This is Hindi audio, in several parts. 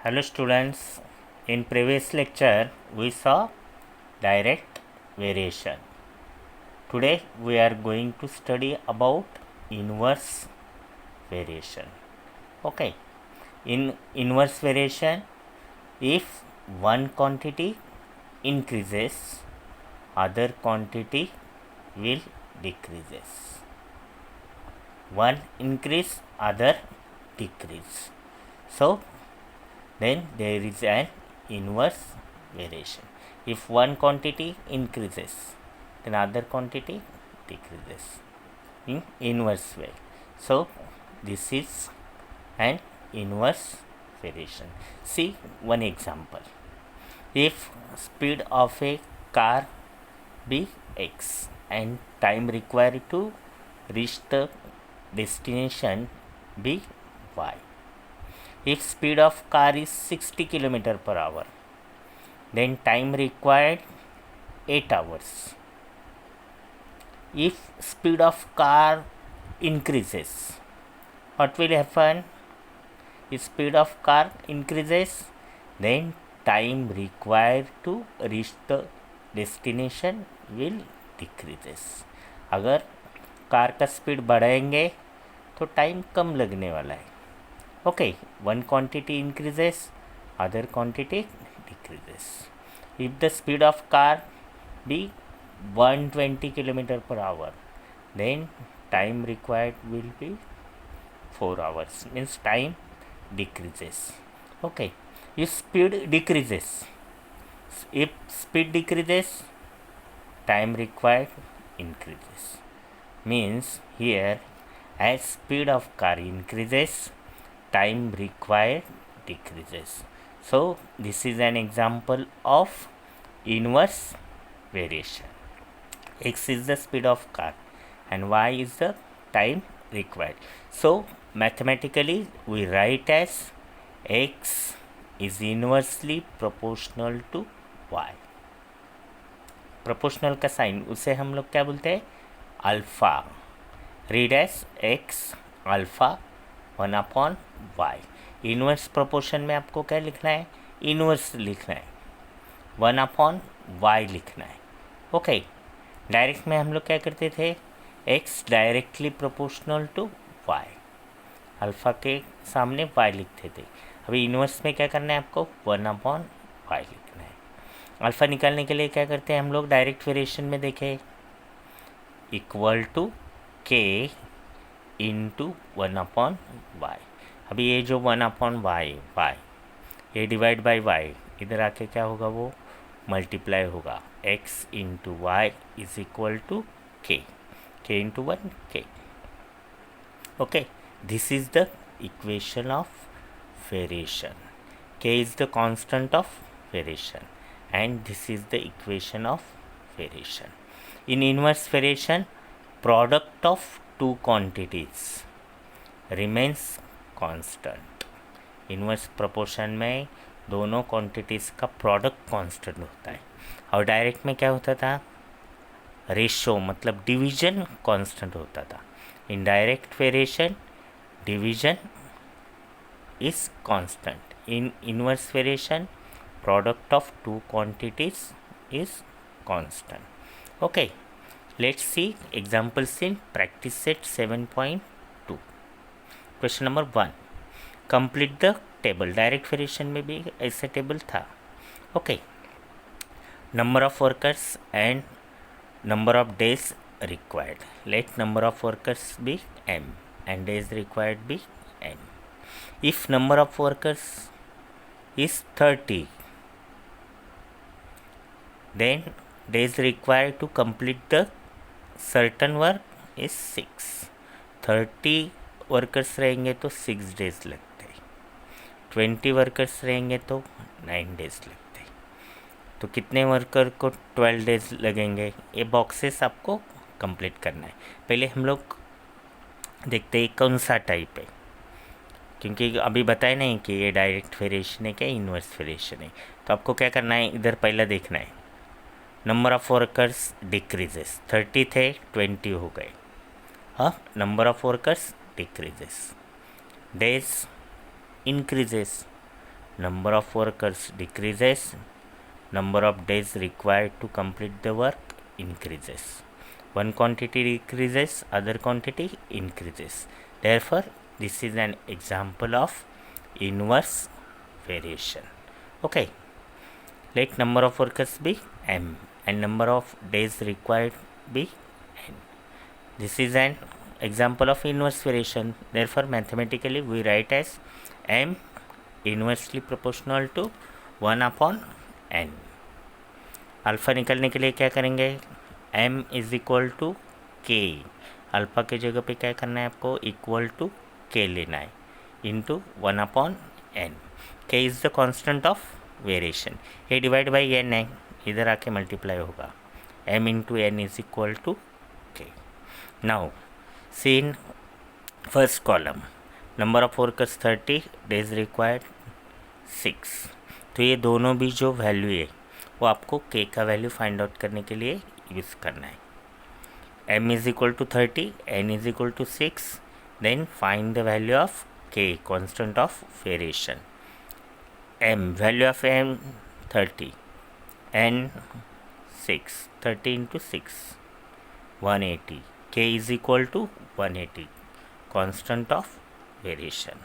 Hello students, in previous lecture we saw direct variation. Today we are going to study about inverse variation. Okay, in inverse variation, if one quantity increases, other quantity will decreases. One increase, other decrease. So then there is an inverse variation. If one quantity increases, then other quantity decreases in inverse way. So this is an inverse variation. See one example. If speed of a car be x and time required to reach the destination be y. If speed of car is 60 km per hour, then time required 8 hours. If speed of car increases, what will happen? If speed of car increases, then time required to reach the destination will decreases. अगर कार का स्पीड बढ़ाएंगे तो टाइम कम लगने वाला है. Okay, one quantity increases, other quantity decreases. If the speed of car be 120 km per hour, then time required will be 4 hours, means time decreases. Okay, if speed decreases, time required increases. Means here, as speed of car increases, time required decreases. So this is an example of inverse variation. X is the speed of car and y is the time required. So mathematically we write as x is inversely proportional to y. Proportional का साइन उसे हम लोग क्या बोलते हैं? Alpha. Read as x alpha 1/y. Inverse proportion में आपको क्या लिखना है? इनवर्स लिखना है, 1/y लिखना है. ओके, डायरेक्ट में हम लोग क्या करते थे? x directly proportional to y, alpha के सामने y लिखते थे. अभी इनवर्स में क्या करना है आपको? 1/y लिखना है. अल्फ़ा निकालने के लिए क्या करते हैं हम लोग? डायरेक्ट वेरिएशन में देखें, equal to k into 1/y. अभी ये जो 1/y ये डिवाइड बाई y इधर आके क्या होगा? वो मल्टीप्लाई होगा. x into y is equal to k into 1 k. Okay, this is the equation of variation. k is the constant of variation and this is the equation of variation. In inverse variation, product of two quantities remains constant. Inverse proportion में दोनों क्वांटिटीज़ का प्रोडक्ट कांस्टेंट होता है. और डायरेक्ट में क्या होता था? रेशो मतलब डिवीजन कांस्टेंट होता था. In direct variation division is constant. In inverse variation product of two quantities is constant. Okay, let's see examples in practice set 7.2. Question number 1, complete the table. Direct variation में भी ऐसा टेबल था. Okay, number of workers and number of days required. Let number of workers be m and days required be n. If number of workers is 30, then days required to complete the certain work is 6. 30 workers रहेंगे तो 6 डेज लगते. 20 वर्कर्स रहेंगे तो 9 डेज लगते. तो कितने वर्कर को 12 डेज लगेंगे? ये बॉक्सेस आपको कंप्लीट करना है. पहले हम लोग देखते हैं कौन सा टाइप है, क्योंकि अभी बताया नहीं कि ये डायरेक्ट वेरिएशन है क्या इनवर्स वेरिएशन है. तो आपको क्या करना है? इधर पहले देखना है. Number of workers decreases. 30 थे 20 हो गए. हाँ, number of workers decreases. Days increases, number of workers decreases, number of days required to complete the work increases. One quantity decreases, other quantity increases. Therefore this is an example of inverse variation. Okay, let number of workers be m and number of days required be n. This is an example of inverse variation. Therefore mathematically we write as m inversely proportional to 1 upon n. Alpha निकलने के लिए क्या करेंगे, m इज इक्वल टू के, अल्फ़ा के जगह पे क्या करना है आपको, इक्वल टू के लेना है, into 1 upon n. K is the constant of variation, ये डिवाइड बाई n है, इधर आके मल्टीप्लाई होगा, m into n is equal to K. Now see in first column, number of workers 30, days required 6. तो ये दोनों भी जो वैल्यू है वो आपको k का वैल्यू फाइंड आउट करने के लिए यूज़ करना है. m is equal to 30, n is equal to 6, then find the value of k, constant of variation. m value of m 30, n 6, 30 into 6 180, k is equal to 180, constant of variation.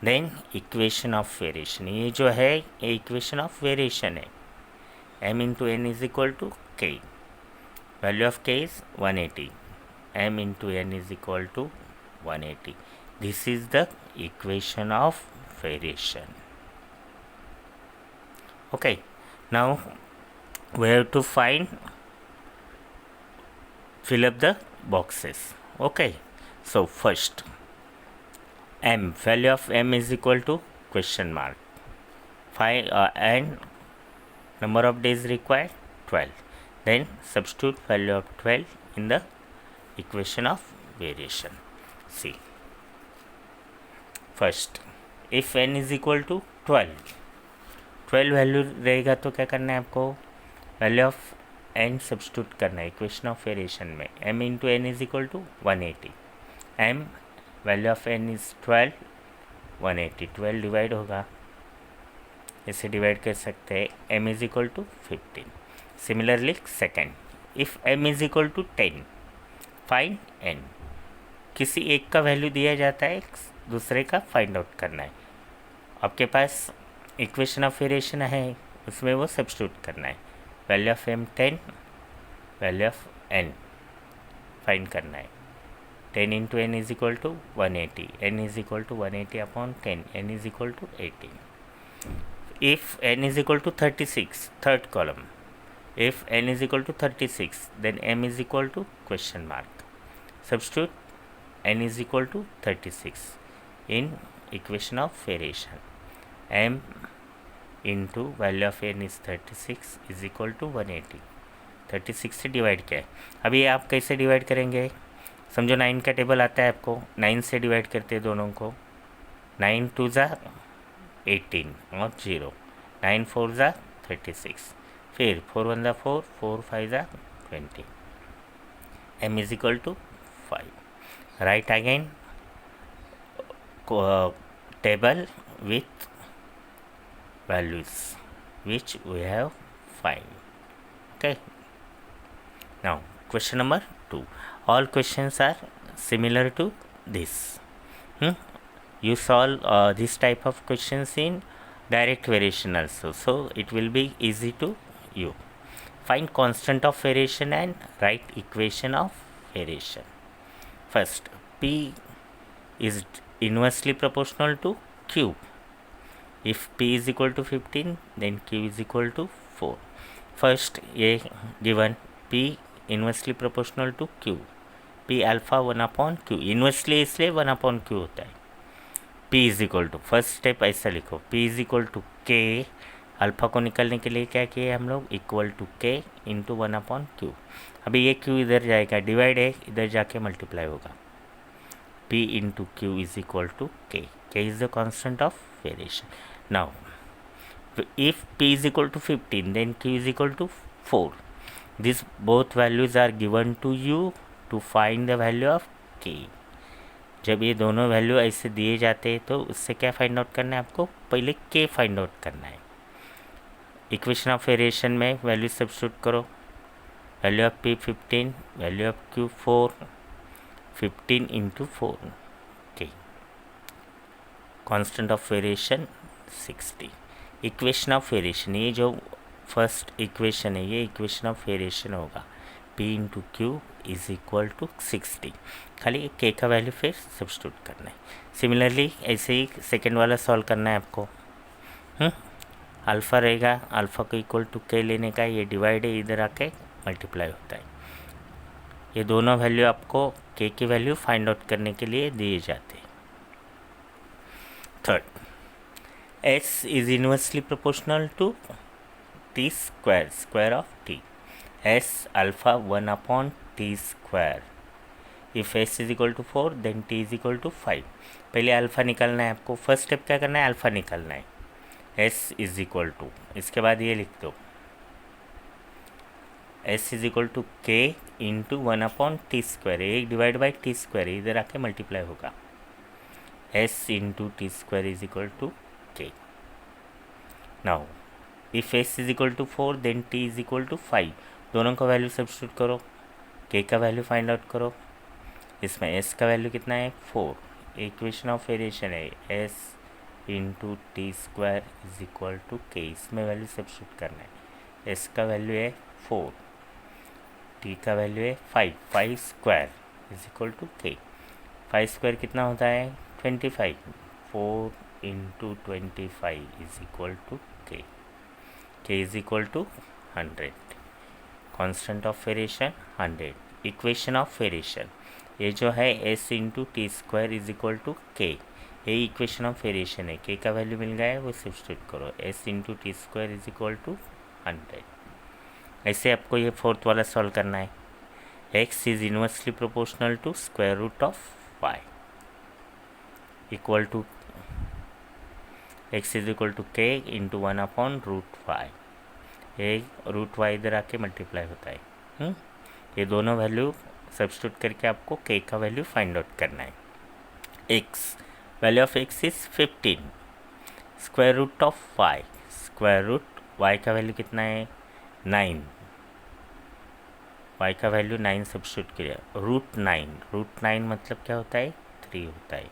Then equation of variation, ये जो है ये इक्वेशन ऑफ वेरिएशन है. m into n is equal to k, value of k is 180, m into n is equal to 180. This is the equation of variation. okay, now we have to fill up the boxes. okay, so first m, value of m is equal to question mark, and number of days required 12. Then substitute value of 12 in the equation of variation. See, first if n is equal to 12 value रहेगा तो क्या करना है आपको, वैल्यू ऑफ n सब्स्टिट्यूट करना है इक्वेशन ऑफ वेरिएशन में. m into n is equal to 180, m value of n is 12, 180, 12 divide होगा, इसे डिवाइड कर सकते हैं, m is equal to 15. Similarly second, if m is equal to 10 find n. किसी एक का वैल्यू दिया जाता है, दूसरे का फाइंड आउट करना है. आपके पास इक्वेशन ऑफ वेरिएशन है, उसमें वो सब्स्टिट्यूट करना है. Value of m 10, value of n find करना है. 10 into n is equal to 180, n is equal to 180 upon 10, n is equal to 18. If n is equal to 36, third column, if n is equal to 36 then m is equal to question mark. Substitute n is equal to 36 in equation of variation. m into value of n is 36 is equal to 180. 36 से डिवाइड किया है. अभी आप कैसे डिवाइड करेंगे, समझो 9 का टेबल आता है आपको, 9 से डिवाइड करते हैं दोनों को. 9 2 ज़ा 18 और 0, 9 4 ज़ा 36, फिर 4 1 ज़ा 4, 4 5 ज़ा 20. m is equal to 5. Right again table with values which we have find. okay, now question number 2. All questions are similar to this. You solve this type of questions in direct variation also, so it will be easy to you. Find constant of variation and write equation of variation. First, p is inversely proportional to q. If p is equal to 15 then q is equal to 4. First ये given p inversely proportional to q, p alpha 1 upon q, inversely इसलिए 1 upon q होता है. p is equal to, first step ऐसा लिखो, p is equal to k, alpha को निकलने के लिए क्या किए हम लोग, equal to k into 1 upon q. अभी ये q इधर जाएगा, डिवाइड है, इधर जाके मल्टीप्लाई होगा. p into q is equal to k. k is the constant of variation. Now if p is equal to 15 then q is equal to 4. These both values are given to you to find the value of k. जब ये दोनों वैल्यू ऐसे दिए जाते हैं तो उससे क्या फाइंड आउट करना है आपको, पहले के फाइंड आउट करना है। इक्वेशन ऑफ वेरिएशन में वैल्यू सब्स्टिट्यूट करो, value of p 15, value of q 4, 15 into 4 के, constant of variation 60। Equation of variation, ये जो फर्स्ट इक्वेशन है ये इक्वेशन ऑफ वेरिएशन होगा, P into q is equal to 60। खाली के का वैल्यू फिर सब्स्टिट्यूट करना है। सिमिलरली ऐसे ही सेकेंड वाला सॉल्व करना है आपको। अल्फ़ा रहेगा, अल्फ़ा को इक्वल टू के लेने का, ये डिवाइड है, इधर आके मल्टीप्लाई होता है। ये दोनों वैल्यू आपको के की वैल्यू फाइंड आउट करने के लिए दिए जाते हैं। Third, S is inversely proportional to t square, square of t. S alpha 1 upon t square. If S is equal to 4 then t is equal to 5. पहले अल्फ़ा निकालना है आपको। फर्स्ट स्टेप क्या करना है, अल्फ़ा निकालना है। S is equal to, इसके बाद ये लिख दो, S is equal to k into 1 upon t square, एक डिवाइड बाई टी स्क्वायर, इधर आके मल्टीप्लाई होगा। S into t square is equal to k. Now if S is equal to 4 then t is equal to 5, दोनों का वैल्यू सब्स्टिट्यूट करो, k का वैल्यू फाइंड आउट करो। इसमें S का वैल्यू कितना है, 4, इक्वेशन ऑफ वेरिएशन है, S into t square is equal to k, इसमें वैल्यू सब्स्टिट्यूट करना है। S का वैल्यू है 4, t का वैल्यू है 5, 5 square is equal to k। 5 square कितना होता है, 25, 4 into 25 is equal to k, k is equal to 100, constant of variation 100। Equation of variation ये जो है s into t square is equal to k, ये इक्वेशन ऑफ वेरिएशन है। k का वैल्यू मिल गया है, वो सब्स्टिट्यूट करो, s into t square is equal to 100। ऐसे आपको ये फोर्थ वाला सॉल्व करना है। x is inversely proportional to square root of y equal to x is equal to k into 1 upon root y, ये रूट वाई इधर आके मल्टीप्लाई होता है। ये दोनों वैल्यू सब्स्टिट्यूट करके आपको k का वैल्यू फाइंड आउट करना है। x, value of x is 15, square root of y, square root y का वैल्यू कितना है, 9, y का वैल्यू 9 सब्स्टिट्यूट किया, रूट 9 मतलब क्या होता है, 3 होता है।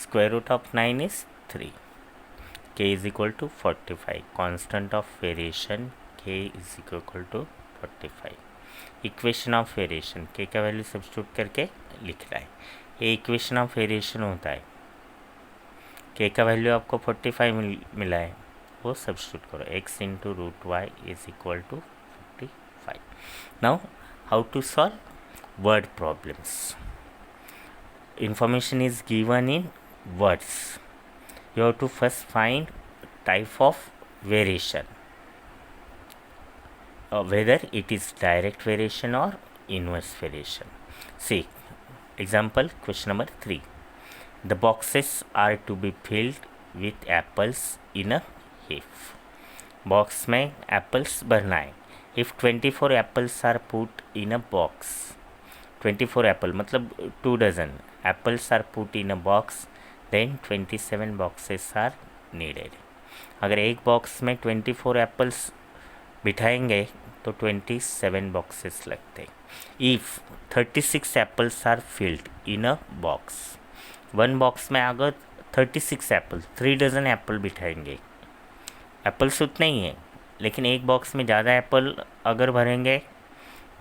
Square root of 9 is 3, k is equal to 45, constant of variation k is equal to 45। Equation of variation, k का वैल्यू सब्स्टिट्यूट करके लिख रहा है, ये इक्वेशन ऑफ वेरिएशन होता है। k का वैल्यू आपको 45 मिला है, वो सब्स्टिट्यूट करो, x into root y is equal to 45। Now how to solve word problems. Information is given in words. You have to first find type of variation, whether it is direct variation or inverse variation. See, example question number 3. The boxes are to be filled with apples in a heap. Box में apples भरना है। If 24 apples are put in a box, 24 apple मतलब 2 dozen apples are put in a box, then 27 boxes are needed. अगर एक बॉक्स में 24 एप्पल्स बिठाएंगे तो 27 बॉक्सेस लगते। If 36 apples are filled in a box, one box में अगर 36 एप्पल, 3 डजन एप्पल बिठाएंगे, एप्पल्स उतने ही हैं लेकिन एक बॉक्स में ज़्यादा एप्पल अगर भरेंगे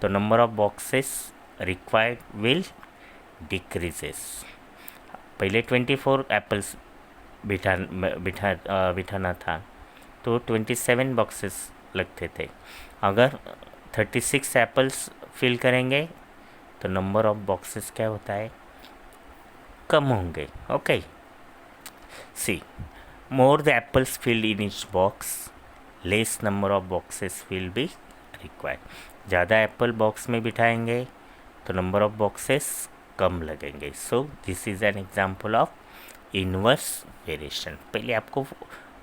तो number of boxes required will decreases. पहले 24 एप्पल्स बिठाना था तो 27 बॉक्सेस लगते थे। अगर 36 एप्पल्स फिल करेंगे तो नंबर ऑफ बॉक्सेस क्या होता है, कम होंगे। Okay, see, more the apples filled in each box, less number of boxes will be required. ज़्यादा एप्पल बॉक्स में बिठाएंगे तो नंबर ऑफ बॉक्सेस कम लगेंगे। So this is an example of inverse variation. पहले आपको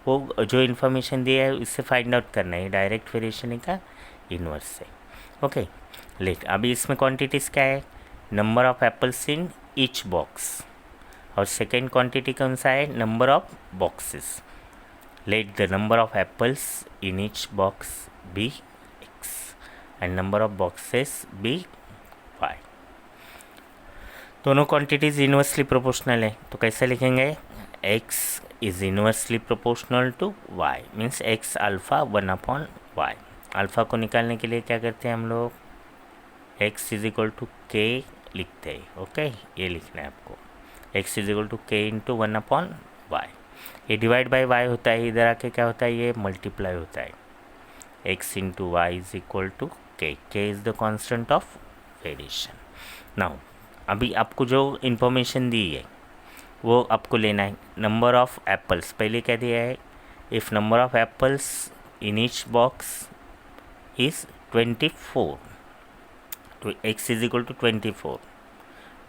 वो जो इन्फॉर्मेशन दिया है उससे फाइंड आउट करना है डायरेक्ट वेरिएशन का इनवर्स से। ओके, लेट अभी इसमें क्वांटिटीज़ क्या है, number of apples in each box, और सेकेंड क्वांटिटी कौन सा है, number of boxes. Let the number of apples in each box be x and number of boxes be y. दोनों क्वांटिटीज इन्वर्सली प्रोपोर्शनल है, तो कैसे लिखेंगे, x is inversely proportional to y, means x alpha 1/y। Alpha को निकालने के लिए क्या करते हैं हम लोग, x is equal to k लिखते हैं। ओके, ये लिखना है आपको, x is equal to k into 1/y। ये डिवाइड बाई y होता है, इधर आके क्या होता है, ये मल्टीप्लाई होता है, x into y is equal to k is the constant of variation. Now अभी आपको जो इन्फॉर्मेशन दी है वो आपको लेना है। नंबर ऑफ एप्पल्स पहले क्या दिया है, if number of apples in each box is 24, तो x is equal to 24,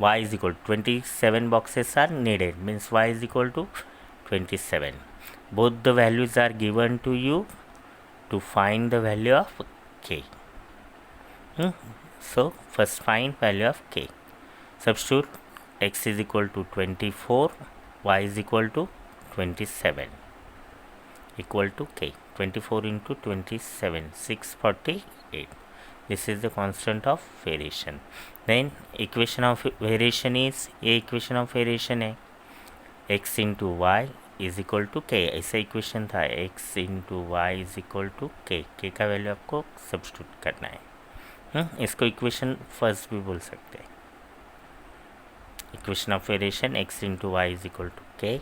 y is equal to 27 boxes are needed, means y is equal to 27. Both the values are given to you to find the value of k. So first find value of k. Substitute x is equal to 24, y is equal to 27, equal to k. 24 into 27, 648. This is the constant of variation. Then equation of variation is, ये equation of variation है, x into y is equal to k, ऐसा equation था, x into y is equal to k, k का वैल्यू आपको सब्स्टिट्यूट करना है। इसको इक्वेशन फर्स्ट भी बोल सकते हैं, equation of variation x into y is equal to k,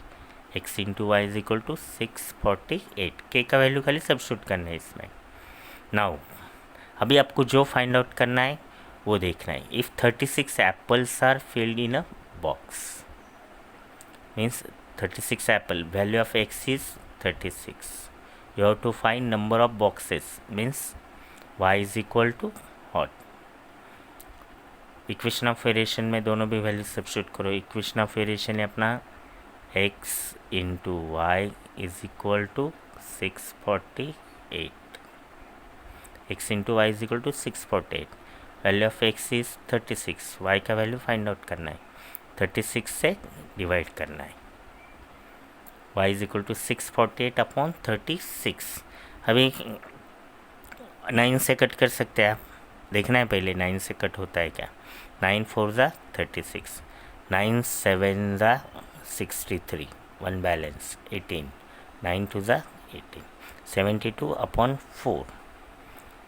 x into y is equal to 648, k का वैल्यू खाली सब्स्टिट्यूट करना है इसमें। नाउ अभी आपको जो फाइंड आउट करना है वो देखना है, if 36 apples are filled in a box, means 36 apple, value of x is 36, you have to find number of boxes, means y is equal to what. Equation of variation में दोनों भी वैल्यू सब्स्टिट्यूट करो। इक्वेशन ऑफ वेरिएशन है अपना x into y is equal to 648, x into y is equal to 648, value of x is 36, y का वैल्यू फाइंड आउट करना है, 36 से डिवाइड करना है, y is equal to 648 upon 36। अभी 9 से कट कर सकते हैं आप, देखना है पहले 9 से कट होता है क्या, 9 4 ज़ा 36, 9 7 ज़ा 63, 1 बैलेंस 18, 9 2 ज़ा 18, 72 अपॉन 4,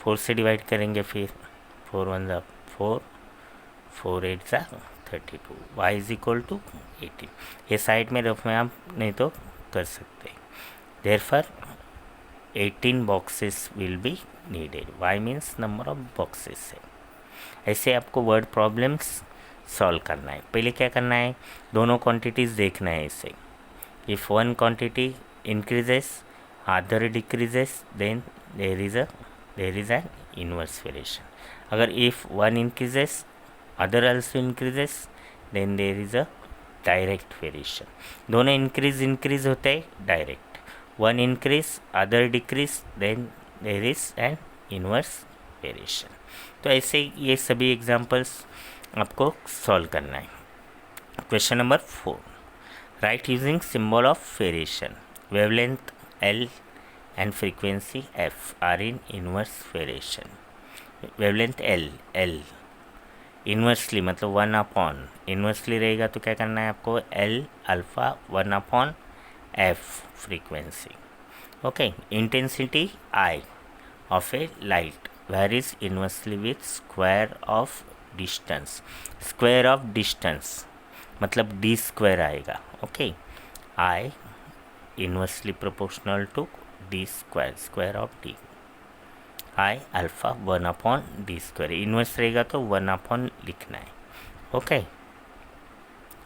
4 से डिवाइड करेंगे, फिर 4 1 ज़ा 4, 4 8 ज़ा 32, y इज इक्वल टू 18। ये साइड में रफ में आप नहीं तो कर सकते, therefore 18 boxes will be needed, y means number of boxes है। ऐसे आपको वर्ड प्रॉब्लम्स सॉल्व करना है। पहले क्या करना है, दोनों क्वांटिटीज़ देखना है इसे, if one quantity increases other decreases then there is an inverse variation. अगर if one increases other also increases then there is a direct variation. दोनों इंक्रीज होते हैं direct, one increase other decrease then there is an inverse variation. तो ऐसे ये सभी एग्जांपल्स आपको सॉल्व करना है। Question number 4, write using symbol of variation, wavelength L and frequency F are in inverse variation. Wavelength L inversely मतलब 1 अपॉन, इन्वर्सली रहेगा तो क्या करना है आपको, L alpha 1 upon F frequency. Okay, intensity I of a light varies inversely with square of distance, square of distance मतलब d square आएगा। Okay, I inversely proportional to d square, square of d, I alpha 1 upon d square, inverse रहेगा तो 1 अपॉन लिखना है। Okay,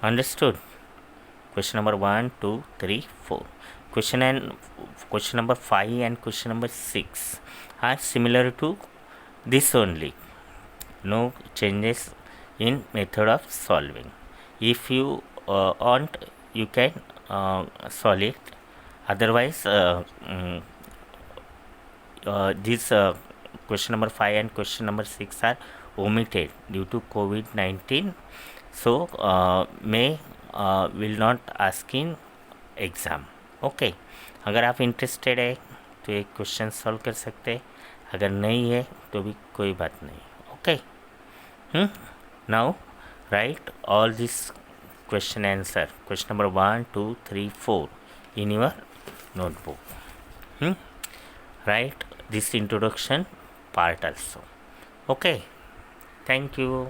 understood. Question number 1 2 3 4, question number 5 and question number 6 are similar to this only, no changes in method of solving. If you want you can solve it, otherwise this question number 5 and question number 6 are omitted due to COVID-19 so may will not ask in exam. Okay, अगर आप इंटरेस्टेड है तो एक क्वेश्चन सॉल्व कर सकते हैं, अगर नहीं है तो भी कोई बात नहीं। Okay, now right all this question answer, question number 1 2 3 4 in your notebook. Write this introduction part also. Okay, thank you.